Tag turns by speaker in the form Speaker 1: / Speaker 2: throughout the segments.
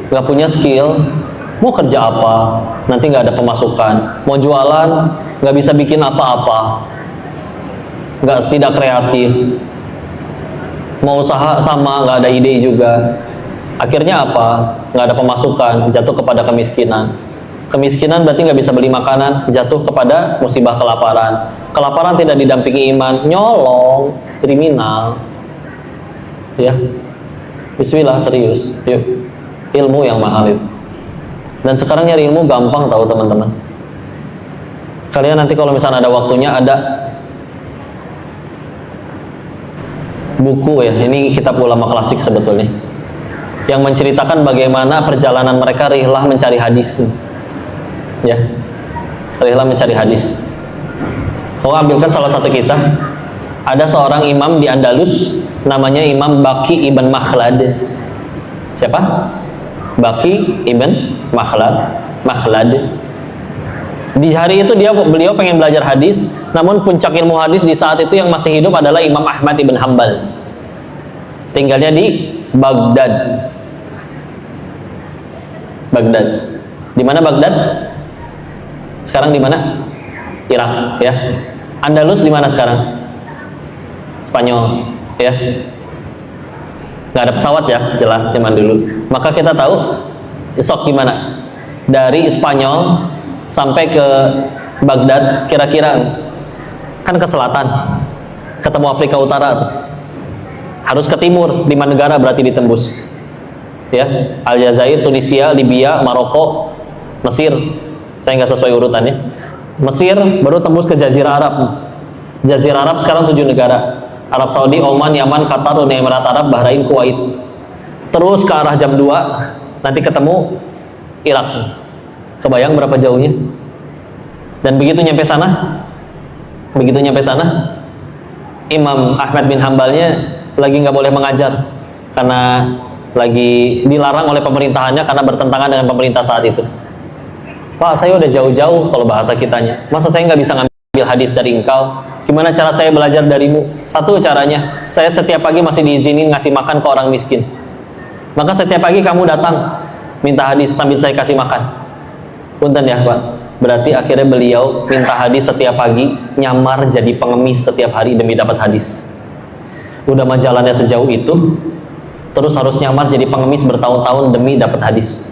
Speaker 1: nggak punya skill, mau kerja apa? Nanti nggak ada pemasukan. Mau jualan, nggak bisa bikin apa-apa, tidak kreatif. Mau usaha sama, nggak ada ide juga. Akhirnya apa? Nggak ada pemasukan, jatuh kepada kemiskinan. Kemiskinan berarti nggak bisa beli makanan, jatuh kepada musibah kelaparan. Kelaparan tidak didampingi iman, nyolong, kriminal. Ya, bismillah, serius. Yuk, ilmu yang mahal itu. Dan sekarang nyari ilmu gampang tahu teman-teman. Kalian nanti kalau misalnya ada waktunya, ada buku ya, ini kitab ulama klasik sebetulnya, yang menceritakan bagaimana perjalanan mereka rihlah mencari hadis. Ya, rihlah mencari hadis. Kau ambilkan salah satu kisah. Ada seorang imam di Andalus, namanya Imam Baqi ibn Makhlad. Siapa? Baqi ibn Makhlad. Di hari itu beliau pengen belajar hadis, namun puncak ilmu hadis di saat itu yang masih hidup adalah Imam Ahmad ibn Hambal. Tinggalnya di Baghdad. Di mana Baghdad? Sekarang di mana? Irak, ya. Andalus di mana sekarang? Spanyol, ya. Nggak ada pesawat ya, jelas zaman dulu. Maka kita tahu sok gimana? Dari Spanyol sampai ke Baghdad, kira-kira kan ke selatan, ketemu Afrika Utara tuh. Harus ke timur, 5 negara berarti ditembus. Ya, Aljazair, Tunisia, Libya, Maroko, Mesir. Saya nggak sesuai urutannya. Mesir baru tembus ke Jazirah Arab. Jazirah Arab sekarang 7 negara. Arab Saudi, Oman, Yaman, Qatar, Uni Emirat Arab, Bahrain, Kuwait. Terus ke arah jam 2 nanti ketemu Irak. Kebayang berapa jauhnya? Dan begitu nyampe sana, Imam Ahmad bin Hambalnya lagi nggak boleh mengajar karena lagi dilarang oleh pemerintahannya karena bertentangan dengan pemerintah saat itu. Pak, saya udah jauh-jauh kalau bahasa kitanya. Masa saya nggak bisa ngambil hadis dari engkau? Gimana cara saya belajar darimu? Satu caranya, saya setiap pagi masih diizinin ngasih makan ke orang miskin. Maka setiap pagi kamu datang minta hadis sambil saya kasih makan. Punten ya Pak. Berarti akhirnya beliau minta hadis setiap pagi, nyamar jadi pengemis setiap hari demi dapat hadis. Udah majalannya sejauh itu, terus harus nyamar jadi pengemis bertahun-tahun demi dapat hadis.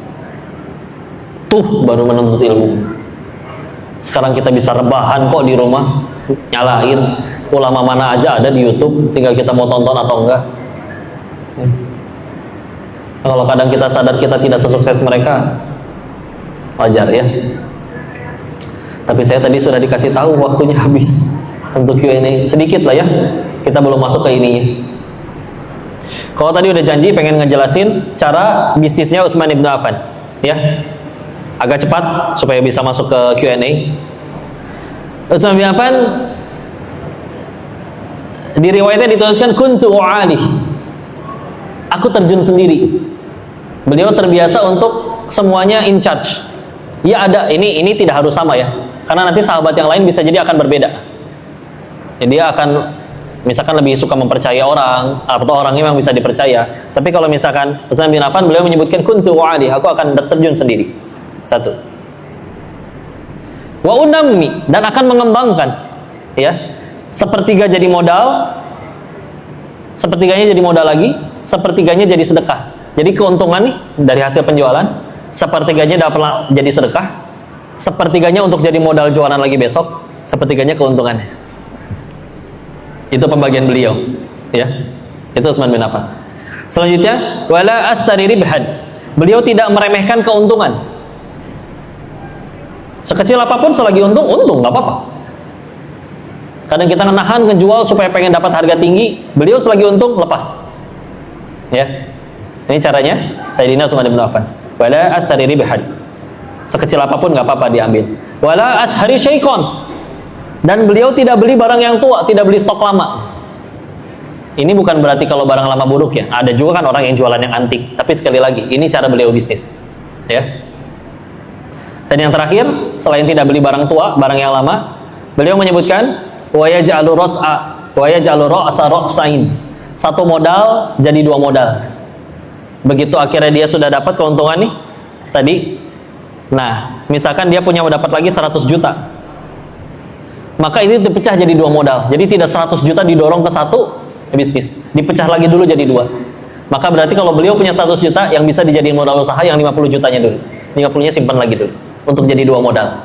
Speaker 1: Tuh baru menuntut ilmu. Sekarang kita bisa rebahan kok di rumah, nyalain ulama mana aja ada di YouTube, tinggal kita mau tonton atau enggak. Kalau kadang kita sadar kita tidak sesukses mereka, wajar ya. Tapi saya tadi sudah dikasih tahu waktunya habis untuk Q&A, sedikit lah ya. Kita belum masuk ke ininya. Kalau tadi udah janji pengen ngejelasin cara bisnisnya Utsman ibn Affan, ya. Agak cepat supaya bisa masuk ke Q&A. Utsman bin Affan di riwayatnya dituliskan kuntu u'alih. Aku terjun sendiri. Beliau terbiasa untuk semuanya in charge. Ya ada, ini tidak harus sama ya. Karena nanti sahabat yang lain bisa jadi akan berbeda. Ya, dia akan misalkan lebih suka mempercaya orang atau orangnya memang bisa dipercaya. Tapi kalau misalkan Utsman bin Affan, beliau menyebutkan kuntu u'alih, aku akan terjun sendiri. Satu. Wa unammi, dan akan mengembangkan, ya. Sepertiga jadi modal, sepertiganya jadi modal lagi, sepertiganya jadi sedekah. Jadi keuntungan nih dari hasil penjualan, sepertiganya dapat jadi sedekah, sepertiganya untuk jadi modal jualan lagi besok, sepertiganya keuntungannya. Itu pembagian beliau, ya. Itu Utsman bin Affan. Selanjutnya, wala astari ribhan. Beliau tidak meremehkan keuntungan. Sekecil apapun selagi untung nggak apa-apa. Kadang kita menahan ngejual supaya pengen dapat harga tinggi, beliau selagi untung lepas. Ya. Ini caranya Sayyidina Utsman bin Affan. Wala astari ribhan. Sekecil apapun nggak apa-apa diambil. Wala ashari syaikon. Dan beliau tidak beli barang yang tua, tidak beli stok lama. Ini bukan berarti kalau barang lama buruk ya. Ada juga kan orang yang jualan yang antik. Tapi sekali lagi, ini cara beliau bisnis. Ya. Dan yang terakhir, selain tidak beli barang tua, barang yang lama, beliau menyebutkan wa yaj'alu ra'sa ra'sain. Satu modal jadi 2 modal. Begitu akhirnya dia sudah dapat keuntungan nih tadi, nah misalkan dia punya dapat lagi 100 juta, maka itu dipecah jadi dua modal. Jadi tidak 100 juta didorong ke satu bisnis, dipecah lagi dulu jadi dua. Maka berarti kalau beliau punya 100 juta, yang bisa dijadiin modal usaha yang 50 jutanya dulu, 50-nya simpan lagi dulu untuk jadi dua modal.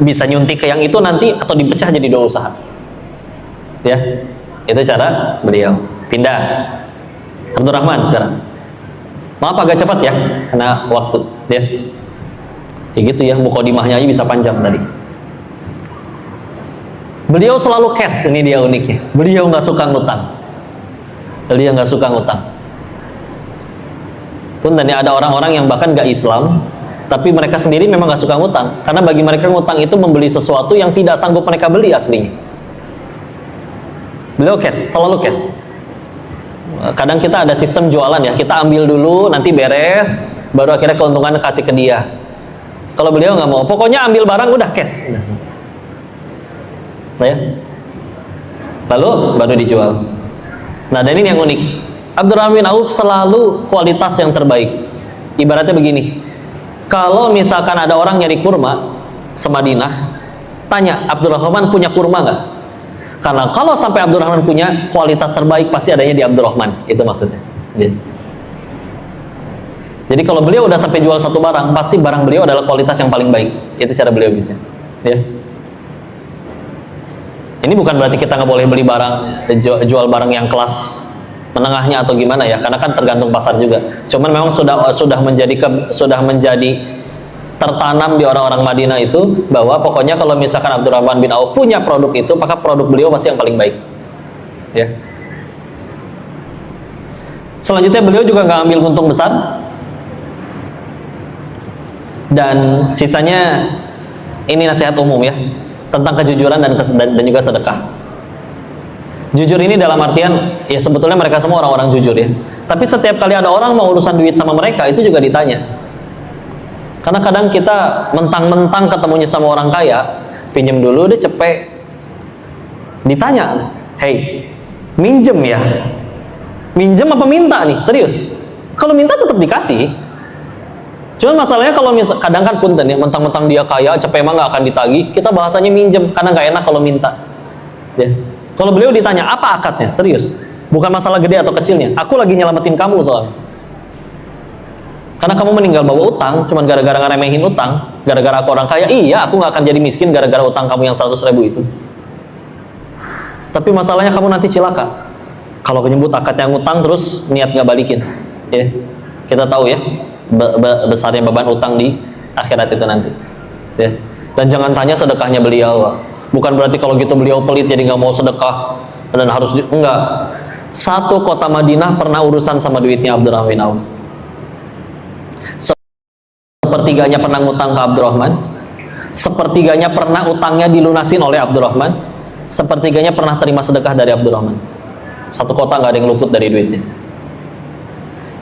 Speaker 1: Bisa nyuntik ke yang itu nanti, atau dipecah jadi dua usaha. Ya, itu cara beliau. Pindah Abdurrahman sekarang. Maaf agak cepat ya, karena waktu ya. Kayak gitu ya, mukadimahnya aja bisa panjang tadi. Beliau selalu cash, ini dia uniknya. Beliau nggak suka ngutang. Beliau nggak suka ngutang. Pun tadi ada orang-orang yang bahkan nggak Islam, tapi mereka sendiri memang nggak suka ngutang, karena bagi mereka ngutang itu membeli sesuatu yang tidak sanggup mereka beli aslinya. Beliau cash, selalu cash. Kadang kita ada sistem jualan ya, kita ambil dulu, nanti beres, baru akhirnya keuntungan kasih ke dia. Kalau beliau nggak mau, pokoknya ambil barang udah cash. Nah, ya. Lalu baru dijual. Nah, dan ini yang unik. Abdurrahman bin Auf selalu kualitas yang terbaik. Ibaratnya begini, kalau misalkan ada orang nyari kurma semadinah, tanya, Abdurrahman punya kurma nggak? Karena kalau sampai Abdurrahman punya, kualitas terbaik pasti adanya di Abdurrahman. Itu maksudnya. Jadi kalau beliau udah sampai jual satu barang, pasti barang beliau adalah kualitas yang paling baik. Itu cara beliau bisnis. Ya. Ini bukan berarti kita nggak boleh beli barang, jual barang yang kelas menengahnya atau gimana ya, karena kan tergantung pasar juga. Cuman memang sudah menjadi tertanam di orang-orang Madinah itu, bahwa pokoknya kalau misalkan Abdurrahman bin Auf punya produk itu, maka produk beliau pasti yang paling baik. Ya. Selanjutnya beliau juga nggak ambil untung besar, dan sisanya ini nasihat umum ya, tentang kejujuran dan juga sedekah. Jujur ini dalam artian, ya sebetulnya mereka semua orang-orang jujur ya, tapi setiap kali ada orang mau urusan duit sama mereka, itu juga ditanya. Karena kadang kita mentang-mentang ketemunya sama orang kaya, pinjam dulu deh cepet, ditanya, hey, minjem ya? Minjem apa minta nih? Serius? Kalau minta tetap dikasih. Cuman masalahnya kalau kadang kan punten ya, mentang-mentang dia kaya, cepet emang nggak akan ditagih, kita bahasanya minjem, karena nggak enak kalau minta. Ya. Kalau beliau ditanya, apa akadnya? Serius. Bukan masalah gede atau kecilnya. Aku lagi nyelamatin kamu soalnya. Karena kamu meninggal bawa utang, cuman gara-gara ngeremehin utang, gara-gara aku orang kaya, iya aku nggak akan jadi miskin gara-gara utang kamu yang 100.000 itu. Tapi masalahnya kamu nanti cilaka. Kalau nyebut akad yang utang terus niat nggak balikin. Ya. Kita tahu ya, besarnya beban utang di akhirat itu nanti. Ya. Dan jangan tanya sedekahnya beliau. Bukan berarti kalau gitu beliau pelit jadi nggak mau sedekah dan harus enggak. Satu kota Madinah pernah urusan sama duitnya Abdurrahman bin Auf. Sepertiganya pernah ngutang ke Abdurrahman, sepertiganya pernah utangnya dilunasin oleh Abdurrahman, sepertiganya pernah terima sedekah dari Abdurrahman. Satu kota nggak ada yang luput dari duitnya.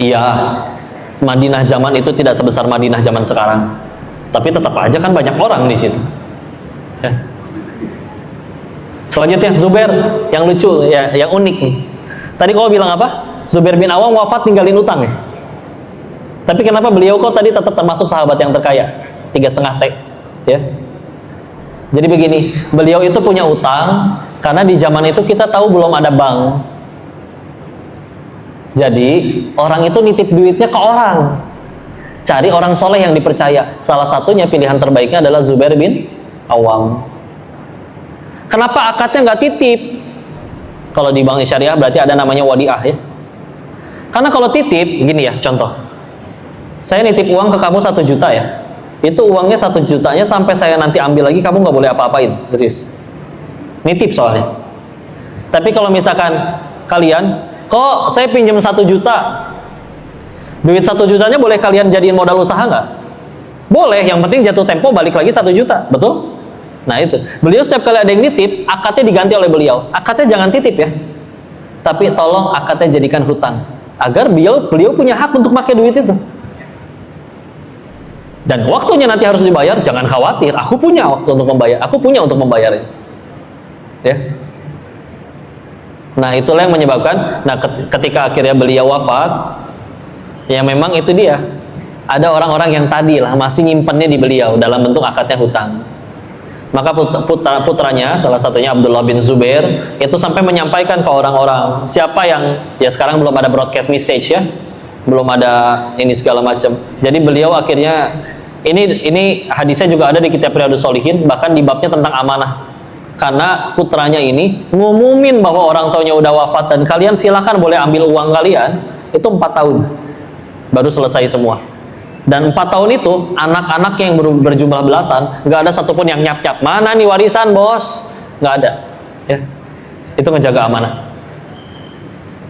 Speaker 1: Iya, Madinah zaman itu tidak sebesar Madinah zaman sekarang, tapi tetap aja kan banyak orang di situ. Ya. Selanjutnya Zubair, yang lucu ya, yang unik nih. Tadi kau bilang apa? Zubair bin Awam wafat ninggalin utang ya. Tapi kenapa beliau kok tadi tetap termasuk sahabat yang terkaya? 3,5 T, ya. Jadi begini, beliau itu punya utang karena di zaman itu kita tahu belum ada bank. Jadi orang itu nitip duitnya ke orang. Cari orang soleh yang dipercaya. Salah satunya pilihan terbaiknya adalah Zubair bin Awam. Kenapa akadnya nggak titip? Kalau di bank syariah berarti ada namanya wadiah ya. Karena kalau titip, gini ya contoh. Saya nitip uang ke kamu 1 juta ya. Itu uangnya 1 jutanya sampai saya nanti ambil lagi, kamu nggak boleh apa-apain, serius. Nitip soalnya. Tapi kalau misalkan kalian, kok saya pinjam 1 juta, duit 1 jutanya boleh kalian jadiin modal usaha nggak? Boleh, yang penting jatuh tempo balik lagi 1 juta, betul? Nah itu, beliau setiap kali ada yang nitip, akadnya diganti oleh beliau. Akadnya jangan titip ya, tapi tolong akadnya jadikan hutang, agar beliau punya hak untuk pakai duit itu. Dan waktunya nanti harus dibayar, jangan khawatir, aku punya waktu untuk membayar, aku punya untuk membayarnya. Ya. Nah itulah yang menyebabkan, nah ketika akhirnya beliau wafat, Ya memang itu dia. Ada orang-orang yang tadi lah masih nyimpennya di beliau dalam bentuk akadnya hutang. Maka putranya, salah satunya Abdullah bin Zubair, itu sampai menyampaikan ke orang-orang, siapa yang, ya sekarang belum ada broadcast message ya, belum ada ini segala macam. Jadi beliau akhirnya, ini hadisnya juga ada di kitab Riyadhus Shalihin, bahkan di babnya tentang amanah. Karena putranya ini ngumumin bahwa orang tuanya udah wafat dan kalian silakan boleh ambil uang kalian, itu 4 tahun baru selesai semua. Dan 4 tahun itu anak-anak yang berjumlah belasan nggak ada satupun yang nyap-nyap mana nih warisan bos, nggak ada ya. Itu ngejaga amanah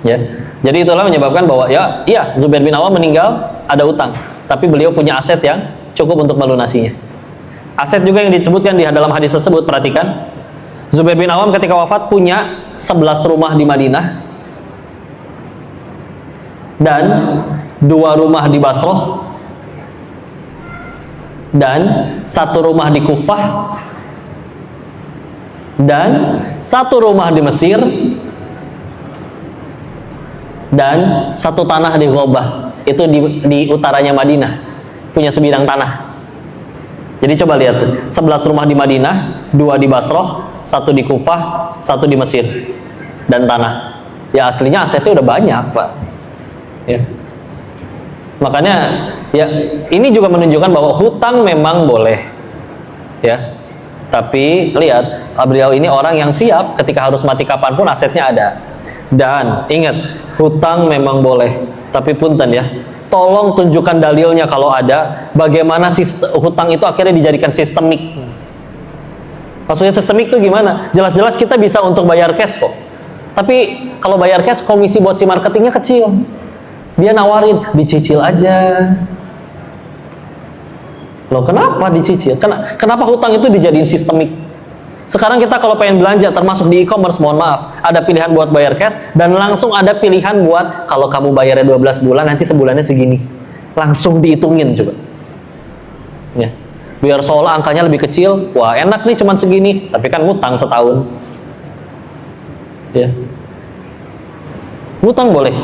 Speaker 1: ya. Jadi itulah menyebabkan bahwa ya iya, Zubair bin Awam meninggal ada utang, tapi beliau punya aset yang cukup untuk melunasinya. Aset juga yang disebutkan di dalam hadis tersebut, perhatikan, Zubair bin Awam ketika wafat punya 11 rumah di Madinah dan 2 rumah di Basrah dan 1 rumah di Kufah dan 1 rumah di Mesir dan 1 tanah di Ghobah, itu di utaranya Madinah, punya sebidang tanah. Jadi coba lihat tuh, 11 rumah di Madinah, 2 di Basrah, 1 di Kufah, 1 di Mesir dan tanah. Ya aslinya asetnya udah banyak Pak ya. Makanya ya ini juga menunjukkan bahwa hutang memang boleh ya, tapi lihat beliau ini orang yang siap ketika harus mati kapanpun asetnya ada. Dan ingat, hutang memang boleh, tapi punten ya, tolong tunjukkan dalilnya kalau ada, bagaimana hutang itu akhirnya dijadikan sistemik. Maksudnya sistemik itu gimana? Jelas-jelas kita bisa untuk bayar cash kok, tapi kalau bayar cash komisi buat si marketingnya kecil. Dia nawarin, dicicil aja. Loh kenapa dicicil? Kenapa hutang itu dijadiin sistemik? Sekarang kita kalau pengen belanja, termasuk di e-commerce, mohon maaf, ada pilihan buat bayar cash, dan langsung ada pilihan buat, kalau kamu bayarnya 12 bulan, nanti sebulannya segini. Langsung dihitungin coba. Ya. Biar seolah angkanya lebih kecil, wah enak nih cuman segini, tapi kan ngutang setahun. Ya. Ngutang boleh,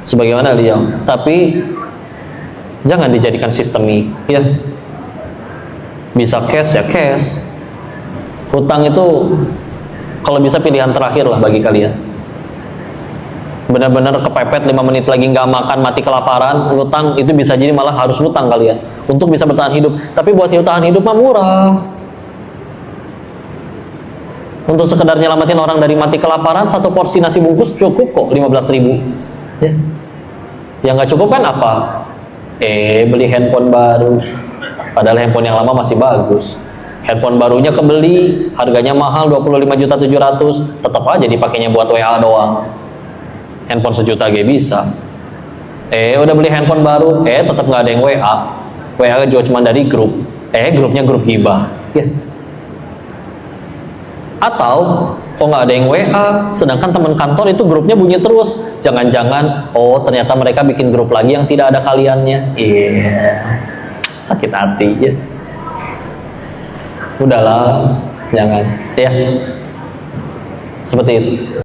Speaker 1: sebagaimana beliau, tapi jangan dijadikan sistemik ya. Bisa cash ya cash. Hutang itu kalau bisa pilihan terakhir lah bagi kalian. Benar-benar kepepet 5 menit lagi nggak makan, mati kelaparan, hutang itu bisa jadi malah harus hutang kalian untuk bisa bertahan hidup. Tapi buat bertahan hidup mah murah. Untuk sekedar nyelamatin orang dari mati kelaparan, 1 porsi nasi bungkus cukup kok 15.000 ya. Yang nggak cukup kan apa? Beli handphone baru, padahal handphone yang lama masih bagus. Handphone barunya kebeli, harganya mahal 25.700.000, tetap aja dipakainya buat WA doang. Handphone sejuta gak bisa. Udah beli handphone baru, tetap nggak ada yang WA. WA juga cuma dari grup. Grupnya grup gibah ya. Atau kok nggak ada yang WA, sedangkan teman kantor itu grupnya bunyi terus. Jangan-jangan ternyata mereka bikin grup lagi yang tidak ada kaliannya. Sakit hati ya. Udahlah, jangan ya. Seperti itu.